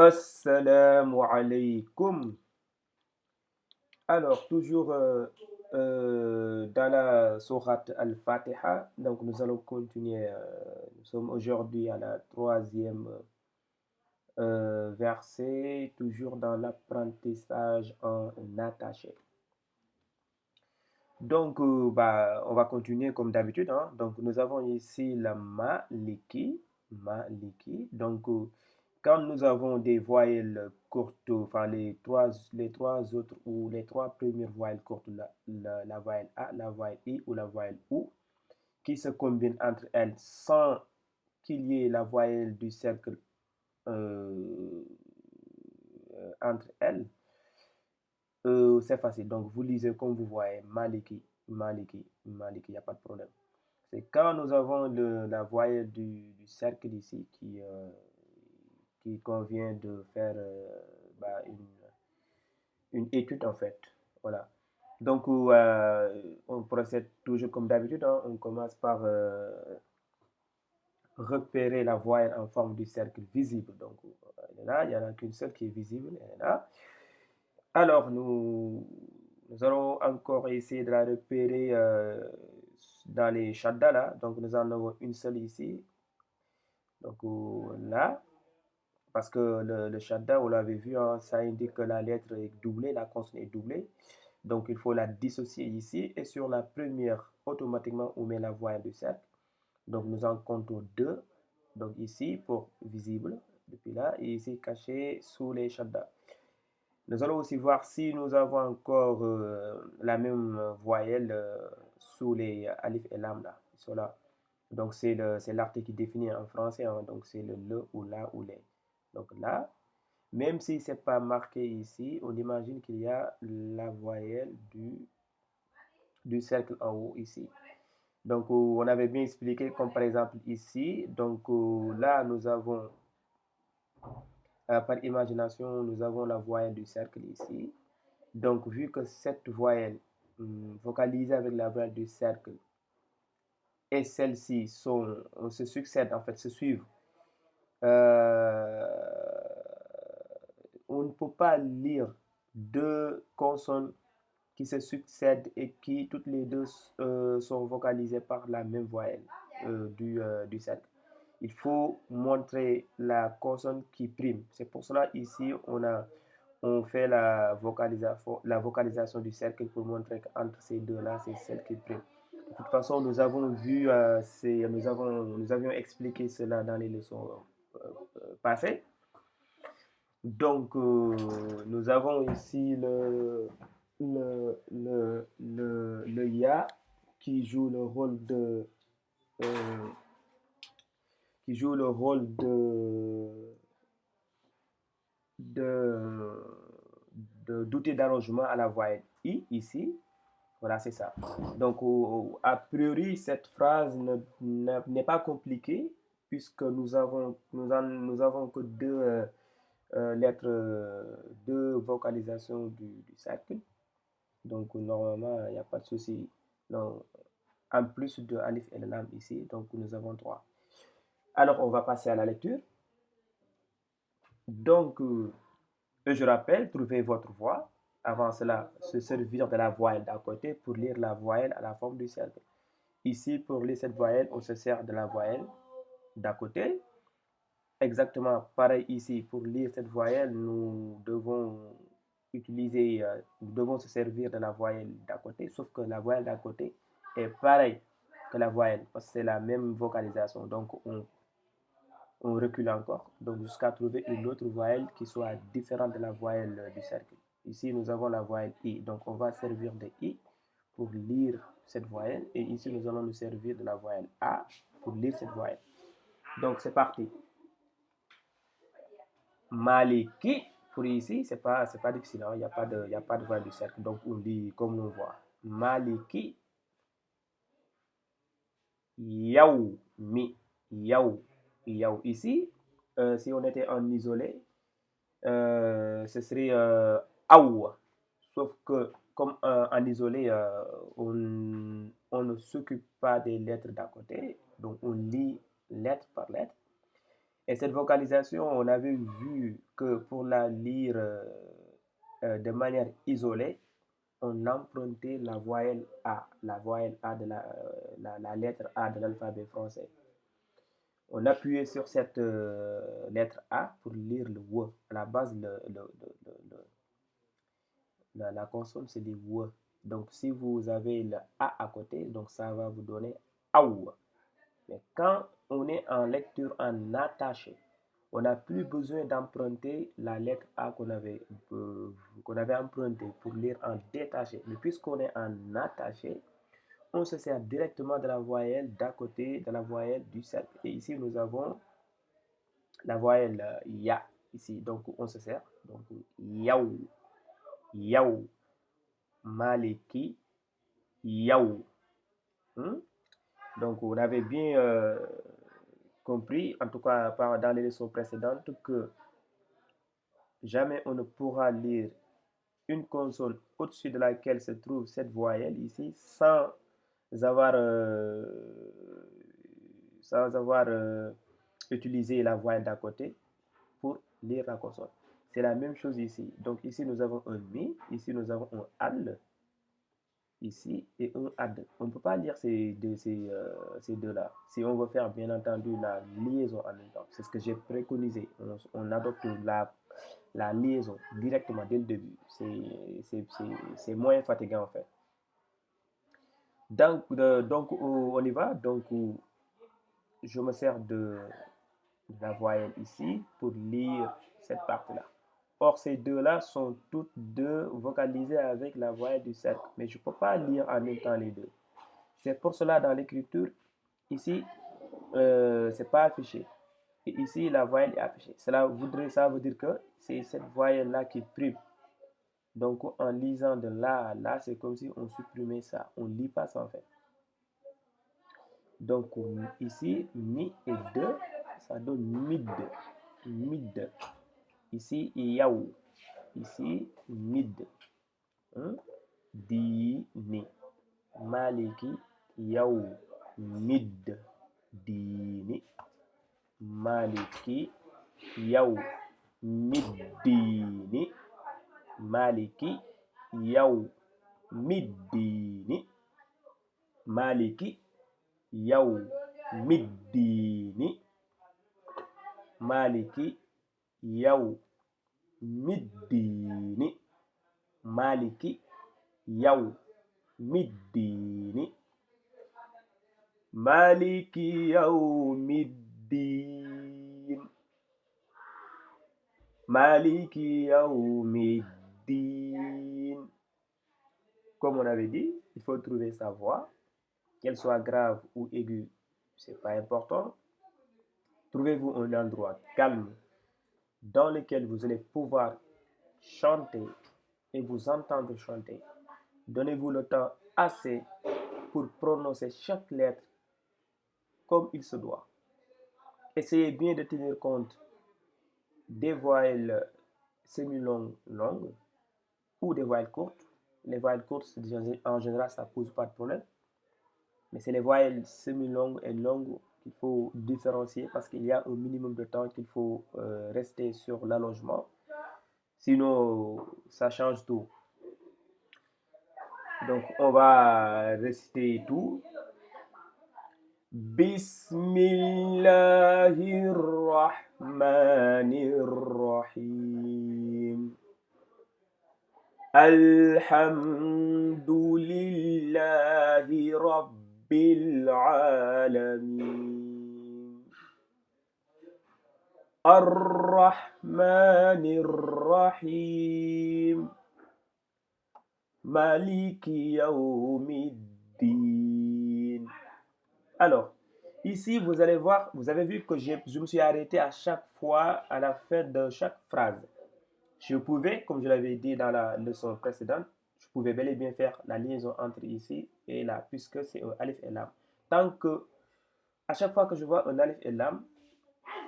Assalamu alaikum. Alors, toujours dans la sourate Al-Fatiha, donc nous allons continuer. Nous sommes aujourd'hui à la troisième verset, toujours dans l'apprentissage en attaché. Donc, on va continuer comme d'habitude, hein. Donc, nous avons ici la Maliki. Maliki. Donc, quand nous avons des voyelles courtes, enfin les trois autres ou les trois premières voyelles courtes, la voyelle A, la voyelle I ou la voyelle OU, qui se combinent entre elles sans qu'il y ait la voyelle du cercle euh, entre elles, c'est facile. Donc, vous lisez comme vous voyez, Maliki, Maliki, Maliki, il n'y a pas de problème. C'est quand nous avons la voyelle du cercle ici qui convient de faire une étude en fait. Voilà. Donc, on procède toujours comme d'habitude, hein. On commence par repérer la voyelle en forme du cercle visible. Donc, elle est là, il n'y en a qu'une seule qui est visible, elle est là. Alors, nous allons encore essayer de la repérer dans les shaddas là. Donc, nous en avons une seule ici. Donc, là, parce que le shadda, vous l'avez vu, hein, ça indique que la lettre est doublée, la consonne est doublée. Donc, il faut la dissocier ici. Et sur la première, automatiquement, on met la voyelle du cercle. Donc, nous en comptons deux. Donc, ici, pour visible, depuis là, et ici, caché sous les shaddas. Nous allons aussi voir si nous avons encore la même voyelle sous les alif et lam là. Ils sont là. Donc c'est l'article qui définit en français, hein. Donc c'est le ou la ou les. Donc là, même si c'est pas marqué ici, on imagine qu'il y a la voyelle du cercle en haut ici. Donc on avait bien expliqué comme par exemple ici. Donc là nous avons par imagination, nous avons la voyelle du cercle ici. Donc, vu que cette voyelle vocalisée avec la voyelle du cercle et celle-ci se succèdent, en fait, se suivent, euh, on ne peut pas lire deux consonnes qui se succèdent et qui toutes les deux sont vocalisées par la même voyelle du cercle. Il faut montrer la consonne qui prime. C'est pour cela ici on fait la vocalisation du cercle pour montrer qu'entre ces deux-là, c'est celle qui prime. De toute façon, nous avons vu, nous avions expliqué cela dans les leçons passées. Donc, nous avons ici le ya qui joue le rôle euh, qui joue le rôle de, d'outil d'arrangement à la voyelle i ici. Voilà, c'est ça. Donc, a priori, cette phrase n'est pas compliquée puisque nous avons que deux lettres, deux vocalisations du cercle. Donc, normalement, il n'y a pas de souci. Non, en plus de alif et lam ici, donc nous avons trois. Alors, on va passer à la lecture. Donc, je rappelle, trouvez votre voix. Avant cela, se servir de la voyelle d'à côté pour lire la voyelle à la forme du cercle. Ici, pour lire cette voyelle, on se sert de la voyelle d'à côté. Exactement pareil ici. Pour lire cette voyelle, nous devons nous devons se servir de la voyelle d'à côté, sauf que la voyelle d'à côté est pareille que la voyelle, parce que c'est la même vocalisation. Donc, on recule encore, donc jusqu'à trouver une autre voyelle qui soit différente de la voyelle du cercle. Ici, nous avons la voyelle I, donc on va servir de I pour lire cette voyelle, et ici, nous allons nous servir de la voyelle A pour lire cette voyelle. Donc, c'est parti. Maliki, pour ici, c'est pas difficile, hein? Il n'y a pas de voyelle du cercle, donc on lit comme on voit. Maliki, yaoumi, yaou, yaou. Ici, si on était en isolé, ce serait aou. Sauf que, comme en isolé, on ne s'occupe pas des lettres d'à côté, donc on lit lettre par lettre. Et cette vocalisation, on avait vu que la lire de manière isolée, on empruntait la voyelle A de la lettre A de l'alphabet français. On appuyait sur cette lettre A pour lire le W. À la base, la consonne, c'est des W. Donc, si vous avez le A à côté, donc ça va vous donner AOU. Mais quand on est en lecture en attaché, on n'a plus besoin d'emprunter la lettre A qu'on avait empruntée pour lire en détaché. Mais puisqu'on est en attaché, on se sert directement de la voyelle d'à côté de la voyelle du cercle. Et ici, nous avons la voyelle Ya. Ici, donc on se sert. Donc, Yaou, Yaou, Maliki, Yaou. Donc, on avait bien compris, en tout cas dans les leçons précédentes, que jamais on ne pourra lire une consonne au-dessus de laquelle se trouve cette voyelle ici sans avoir utilisé la voyelle d'à côté pour lire la consonne. C'est la même chose ici. Donc ici nous avons un mi, ici nous avons un al, ici et un ad. On ne peut pas lire ces deux-là. Si on veut faire bien entendu la liaison en même temps, c'est ce que j'ai préconisé. On adopte la liaison directement dès le début. C'est moins fatigant en fait. Donc on y va. Donc je me sers de la voyelle ici pour lire cette partie-là. Or, ces deux-là sont toutes deux vocalisées avec la voyelle du cercle. Mais je ne peux pas lire en même temps les deux. C'est pour cela, dans l'écriture, ici, c'est pas affiché. Et ici, la voyelle est affichée. Ça veut dire que c'est cette voyelle-là qui prime. Donc, en lisant de là à là, c'est comme si on supprimait ça. On ne lit pas ça, en fait. Donc, ici, mi et de, ça donne mid. Mid. Ici, yaou. Ici, mid. Dini. Maliki, yaou. Mid. Dini. Maliki, yaou. Middini. Maliki, yaou. Middini. Maliki, yaou. Middini. Maliki, yaou. Middini. Maliki, yaou. Middini. Maliki, yaou. Middin. Maliki, yaou. Middin. Comme on avait dit, il faut trouver sa voix, qu'elle soit grave ou aiguë, c'est pas important. Trouvez-vous un endroit calme dans lequel vous allez pouvoir chanter et vous entendre chanter. Donnez-vous le temps assez pour prononcer chaque lettre comme il se doit. Essayez bien de tenir compte des voyelles semi-longues, longues ou des voyelles courtes. Les voyelles courtes, en général, ça ne pose pas de problème. Mais c'est les voyelles semi-longues et longues qu'il faut différencier parce qu'il y a un minimum de temps qu'il faut rester sur l'allongement. Sinon, ça change tout. Donc, on va réciter tout. Bismillahirrahmanirrahim. Alhamdulillahi Rabbil Alamin. Ar-Rahmanir-Rahim. Maliki Yawmiddin. Alors, ici, vous allez voir, vous avez vu que je me suis arrêté à chaque fois à la fin de chaque phrase. Je pouvais, comme je l'avais dit dans la leçon précédente, je pouvais bel et bien faire la liaison entre ici et là, puisque c'est un alif et lam. Tant que, à chaque fois que je vois un alif et lam,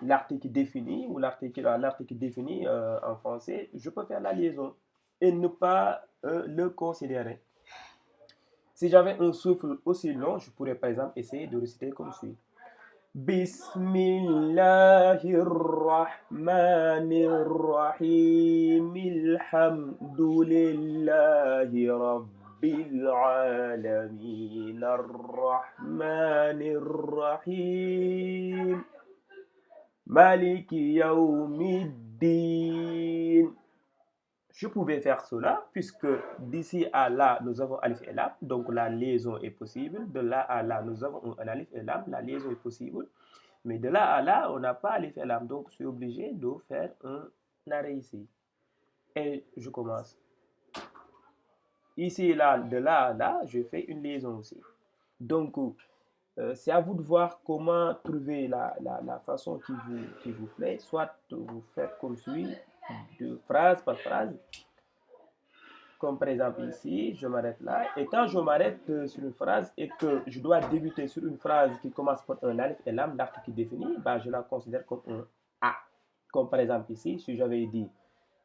l'article défini ou l'article défini en français, je peux faire la liaison et ne pas le considérer. Si j'avais un souffle aussi long, je pourrais par exemple essayer de réciter comme suit. Bismillahirrahmanirrahim. Alhamdulillahi Rabbil Alamin. Ar-Rahmanir-Rahim. Maliki Yawmiddin. Je pouvais faire cela puisque d'ici à là, nous avons alif et lam, donc la liaison est possible. De là à là, nous avons un alif et lam, la liaison est possible. Mais de là à là, on n'a pas alif et lam, donc je suis obligé de faire un arrêt ici. Et je commence. Ici et là, de là à là, je fais une liaison aussi. Donc, c'est à vous de voir comment trouver la façon qui vous plaît. Soit vous faites comme suit, de phrase par phrase. Comme par exemple ici, je m'arrête là. Et quand je m'arrête sur une phrase et que je dois débuter sur une phrase qui commence par un alif et lam, l'article qui définit, bah, je la considère comme un A. Comme par exemple ici, si j'avais dit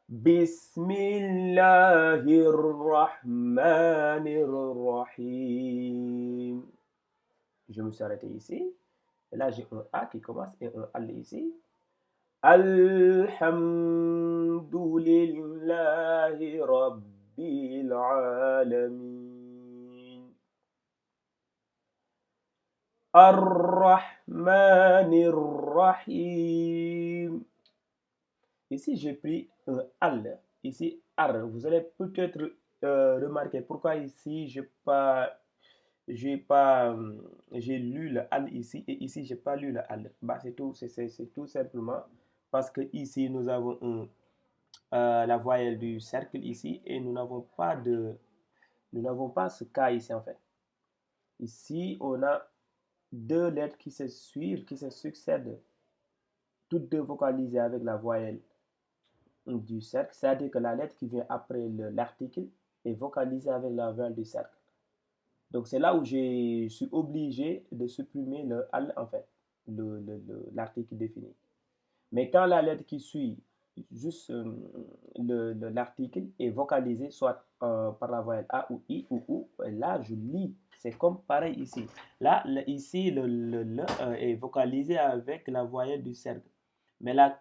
Bismillahirrahmanirrahim. Je me suis arrêté ici. Et là, j'ai un A qui commence et un Al ici. Alhamdulillahi Rabbil Alamin. Ar-Rahmanir-Rahim. Ici, j'ai pris un Al. Ici, Ar. Vous allez peut-être remarquer pourquoi ici, j'ai lu le Al ici et ici, j'ai pas lu le Al. Bah, c'est tout simplement parce que ici, nous avons la voyelle du cercle ici et nous n'avons pas ce cas ici en fait. Ici, on a deux lettres qui se suivent, qui se succèdent, toutes deux vocalisées avec la voyelle du cercle, c'est-à-dire que la lettre qui vient après l'article est vocalisée avec la voyelle du cercle. Donc c'est là où je suis obligé de supprimer le al en fait, l'article défini. Mais quand la lettre qui suit juste l'article est vocalisée soit par la voyelle A ou I ou OU, là je lis. C'est comme pareil ici. Là, ici, le est vocalisé avec la voyelle du cercle. Mais la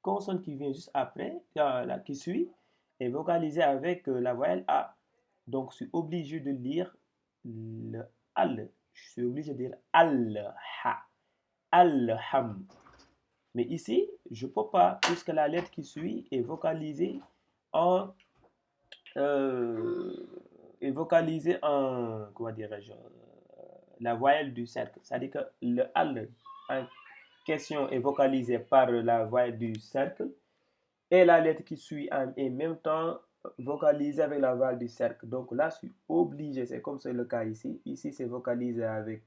consonne qui vient juste après, qui suit, est vocalisée avec la voyelle A. Donc, je suis obligé de lire le al. Je suis obligé de dire al-ha, al-ham. Mais ici, je ne peux pas, puisque la lettre qui suit est vocalisée en, comment dirais-je, la voyelle du cercle. C'est-à-dire que le al en question est vocalisé par la voyelle du cercle et la lettre qui suit en même temps vocalisée avec la voyelle du cercle. Donc là, je suis obligé, c'est comme c'est le cas ici. Ici, c'est vocalisé avec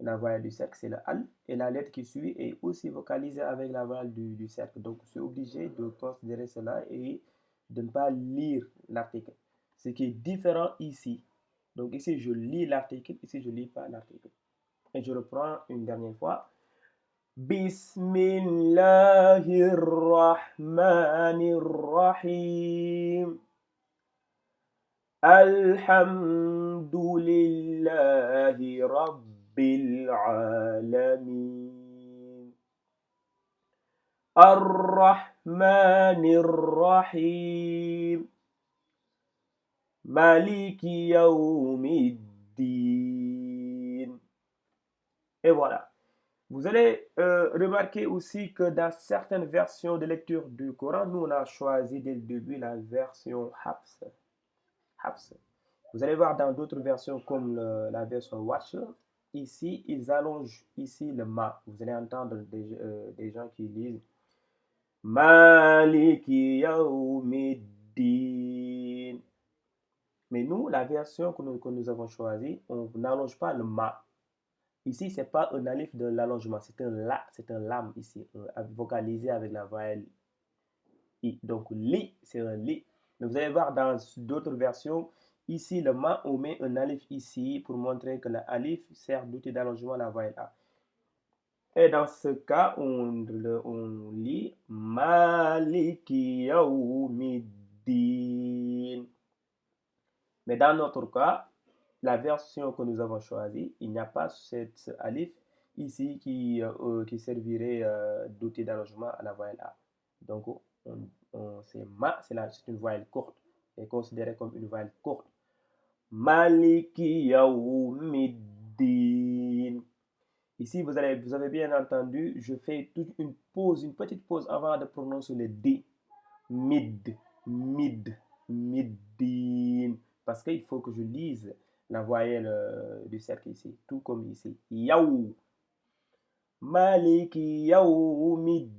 la voyelle du cercle, c'est le al, et la lettre qui suit est aussi vocalisée avec la voyelle du cercle. Donc, je suis obligé de considérer cela et de ne pas lire l'article. Ce qui est différent ici. Donc, ici, je lis l'article, ici, je ne lis pas l'article. Et je reprends une dernière fois. Bismillahirrahmanirrahim. Alhamdulillahi Rabbil Alamin. Ar-Rahmanir-Rahim. Maliki Yawmiddin. Et voilà. Vous allez remarquer aussi que dans certaines versions de lecture du Coran, nous on a choisi dès le début la version Hafs. Vous allez voir dans d'autres versions comme la version Watch, ici ils allongent ici le ma. Vous allez entendre des gens qui lisent Maliki Yawmiddin. Mais nous, la version que nous avons choisie, on n'allonge pas le ma. Ici, ce n'est pas un alif de l'allongement, c'est un lam ici, vocalisé avec la voyelle i. Donc, li, c'est un li. Mais vous allez voir dans d'autres versions, ici, le ma, on met un alif ici pour montrer que l'alif sert d'outil d'allongement à la voyelle a. Et dans ce cas, on lit Maliki Yawmiddin. Mais dans notre cas, la version que nous avons choisie, il n'y a pas ce alif ici qui servirait d'outil d'allongement à la voyelle A. Donc, c'est ma, c'est une voyelle courte, est considérée comme une voyelle courte. Maliki Yawmiddin. Ici, vous avez bien entendu, je fais toute une pause, une petite pause avant de prononcer le D. Mid, mid, middin. Parce qu'il faut que je lise la voyelle du cercle ici, tout comme ici. Yaou. Maliki Yawmiddin.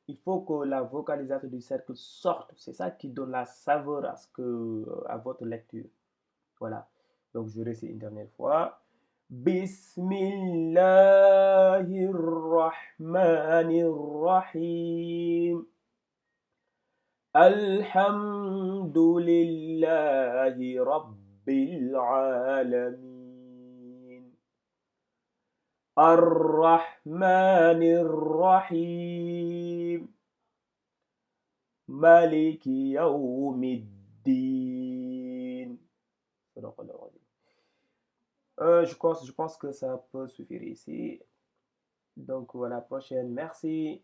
Il faut que la vocalisation du cercle sorte. C'est ça qui donne la saveur à votre lecture. Voilà. Donc, je récite une dernière fois. Bismillahirrahmanirrahim. Alhamdulillahi Rabbil Alamin. Ar-Rahmanir-Rahim. Maliki Yawmiddin. Je pense que ça peut suffire ici. Donc, à la prochaine. Merci.